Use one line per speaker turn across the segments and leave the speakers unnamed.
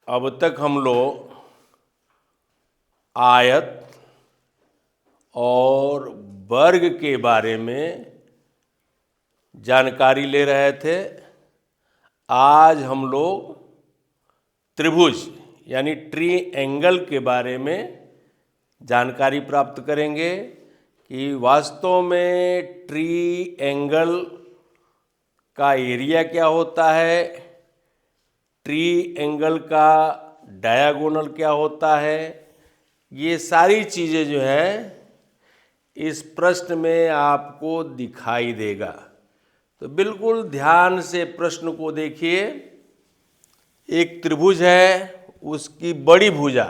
अब तक हम लोग आयत और वर्ग के बारे में जानकारी ले रहे थे। आज हम लोग त्रिभुज यानी ट्रायंगल के बारे में जानकारी प्राप्त करेंगे कि वास्तव में ट्रायंगल का एरिया क्या होता है, ट्रायंगल का डायगोनल क्या होता है। ये सारी चीज़ें जो हैं इस प्रश्न में आपको दिखाई देगा। तो बिल्कुल ध्यान से प्रश्न को देखिए। एक त्रिभुज है, उसकी बड़ी भुजा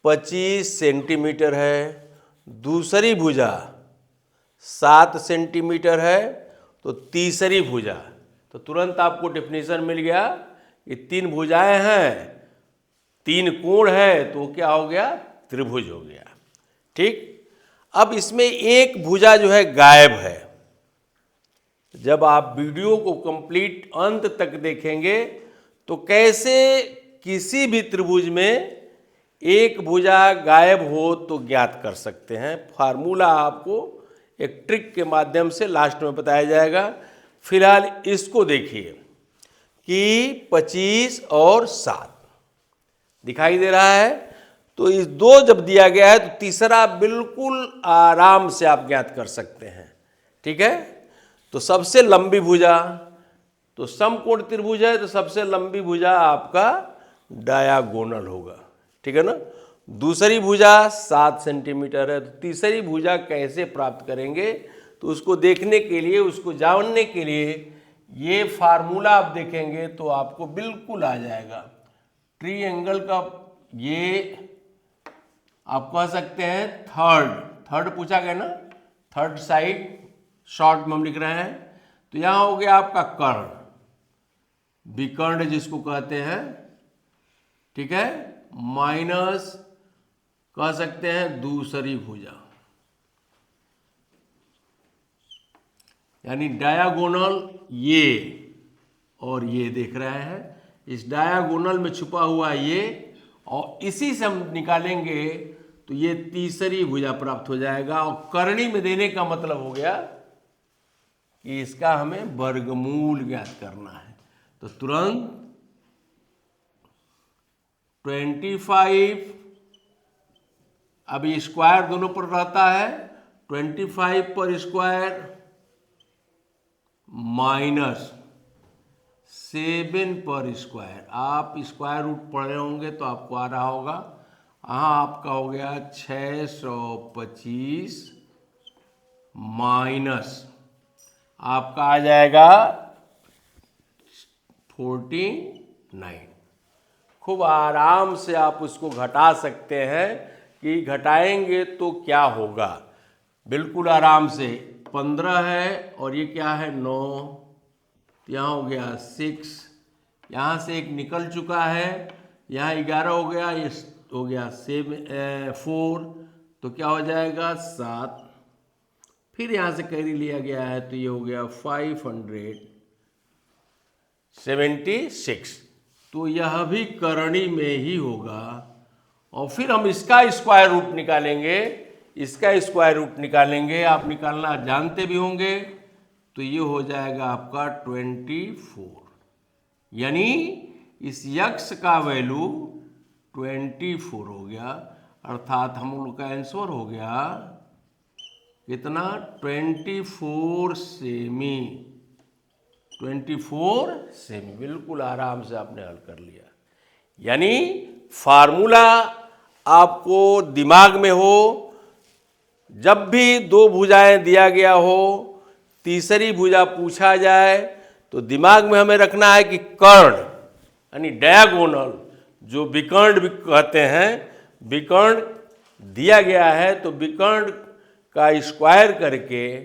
25 सेंटीमीटर है, दूसरी भुजा 7 सेंटीमीटर है, तो तीसरी भुजा, तो तुरंत आपको डेफिनेशन मिल गया कि 3 भुजाएं हैं, 3 कोण है, तो क्या हो गया, त्रिभुज हो गया। ठीक। अब इसमें एक भुजा जो है गायब है। जब आप वीडियो को कंप्लीट अंत तक देखेंगे तो कैसे किसी भी त्रिभुज में एक भुजा गायब हो तो ज्ञात कर सकते हैं। फार्मूला आपको एक ट्रिक के माध्यम से लास्ट में बताया जाएगा। फिलहाल इसको देखिए कि 25 और 7 दिखाई दे रहा है। तो इस 2 जब दिया गया है तो तीसरा बिल्कुल आराम से आप ज्ञात कर सकते हैं। ठीक है। तो सबसे लंबी भुजा, तो समकोण त्रिभुज है तो सबसे लंबी भुजा आपका डायगोनल होगा। ठीक है ना। दूसरी भुजा 7 सेंटीमीटर है, तो तीसरी भुजा कैसे प्राप्त करेंगे, तो उसको देखने के लिए, उसको जानने के लिए ये फार्मूला आप देखेंगे तो आपको बिल्कुल आ जाएगा। ट्रायंगल का ये आप कह सकते हैं थर्ड पूछा गया ना, थर्ड साइड शॉर्ट में हम लिख रहे हैं। तो यहाँ हो गया आपका कर्ण, विकर्ण जिसको कहते हैं। ठीक है। माइनस कह सकते हैं दूसरी भुजा, यानी डायगोनल ये और ये देख रहे हैं, इस डायगोनल में छुपा हुआ ये, और इसी से हम निकालेंगे तो ये तीसरी भुजा प्राप्त हो जाएगा। और करणी में देने का मतलब हो गया कि इसका हमें वर्गमूल ज्ञात करना है। तो तुरंत 25, अभी स्क्वायर दोनों पर रहता है, 25 पर स्क्वायर माइनस 7 पर स्क्वायर। आप स्क्वायर रूट पढ़े होंगे तो आपको आ रहा होगा। हाँ, आपका हो गया 625 माइनस आपका आ जाएगा 49। खूब आराम से आप उसको घटा सकते हैं कि घटाएंगे तो क्या होगा। बिल्कुल आराम से 15 है और ये क्या है 9, यहाँ हो गया 6, यहाँ से एक निकल चुका है, यहाँ 11 हो गया, ये हो गया 4, तो क्या हो जाएगा 7। फिर यहाँ से कैरी लिया गया है तो ये हो गया 576। तो यह भी करणी में ही होगा। और फिर हम इसका स्क्वायर रूट निकालेंगे, इसका स्क्वायर रूट निकालेंगे, आप निकालना जानते भी होंगे। तो ये हो जाएगा आपका 24, यानी इस यक्ष का वैल्यू 24 हो गया। अर्थात हम लोग का आंसर हो गया कितना, 24 सेमी। 24 सेमी, बिल्कुल आराम से आपने हल कर लिया। यानी फार्मूला आपको दिमाग में हो, जब भी 2 भुजाएं दिया गया हो, तीसरी भुजा पूछा जाए तो दिमाग में हमें रखना है कि कर्ण यानी डायगोनल, जो विकर्ण भी कहते हैं, विकर्ण दिया गया है तो विकर्ण का स्क्वायर करके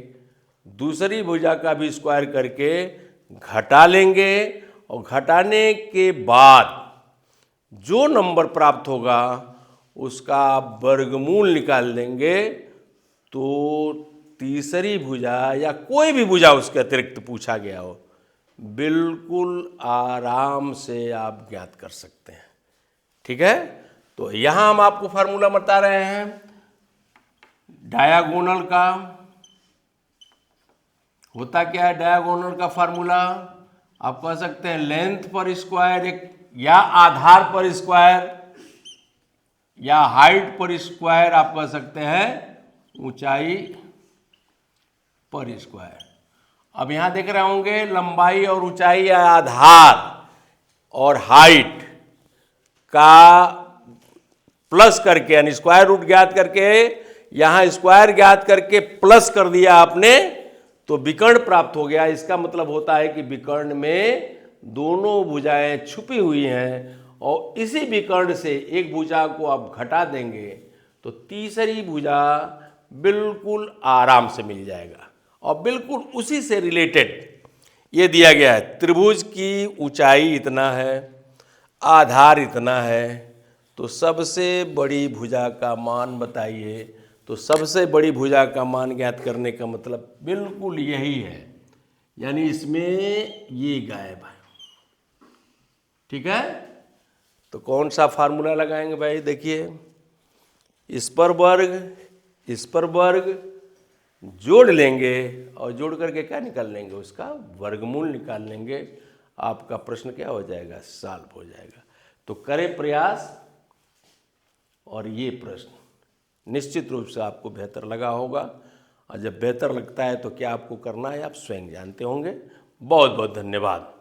दूसरी भुजा का भी स्क्वायर करके घटा लेंगे, और घटाने के बाद जो नंबर प्राप्त होगा उसका वर्गमूल निकाल देंगे। तो तीसरी भुजा या कोई भी भुजा उसके अतिरिक्त पूछा गया हो बिल्कुल आराम से आप ज्ञात कर सकते हैं। ठीक है, तो यहां हम आपको फार्मूला बता रहे हैं डायगोनल का। होता क्या है डायगोनल का फार्मूला? आप कह सकते हैं लेंथ पर स्क्वायर एक, या आधार पर स्क्वायर, या हाइट पर स्क्वायर, आप कह सकते हैं ऊंचाई पर स्क्वायर। अब यहां देख रहे होंगे लंबाई और ऊंचाई या आधार और हाइट का प्लस करके, यानी स्क्वायर रूट ज्ञात करके, यहां स्क्वायर ज्ञात करके प्लस कर दिया आपने तो विकर्ण प्राप्त हो गया। इसका मतलब होता है कि विकर्ण में दोनों भुजाएं छुपी हुई हैं और इसी विकर्ण से एक भुजा को आप घटा देंगे तो तीसरी भुजा बिल्कुल आराम से मिल जाएगा। और बिल्कुल उसी से रिलेटेड ये दिया गया है, त्रिभुज की ऊंचाई इतना है, आधार इतना है, तो सबसे बड़ी भुजा का मान बताइए। तो सबसे बड़ी भुजा का मान ज्ञात करने का मतलब बिल्कुल यही है, यानी इसमें ये गायब है। ठीक है, तो कौन सा फार्मूला लगाएंगे भाई? देखिए, इस पर वर्ग जोड़ लेंगे और जोड़ करके क्या निकाल लेंगे? उसका वर्गमूल निकाल लेंगे। आपका प्रश्न क्या हो जाएगा? सॉल्व हो जाएगा। तो करें प्रयास, और ये प्रश्न निश्चित रूप से आपको बेहतर लगा होगा। और जब बेहतर लगता है तो क्या आपको करना है आप स्वयं जानते होंगे। बहुत बहुत धन्यवाद।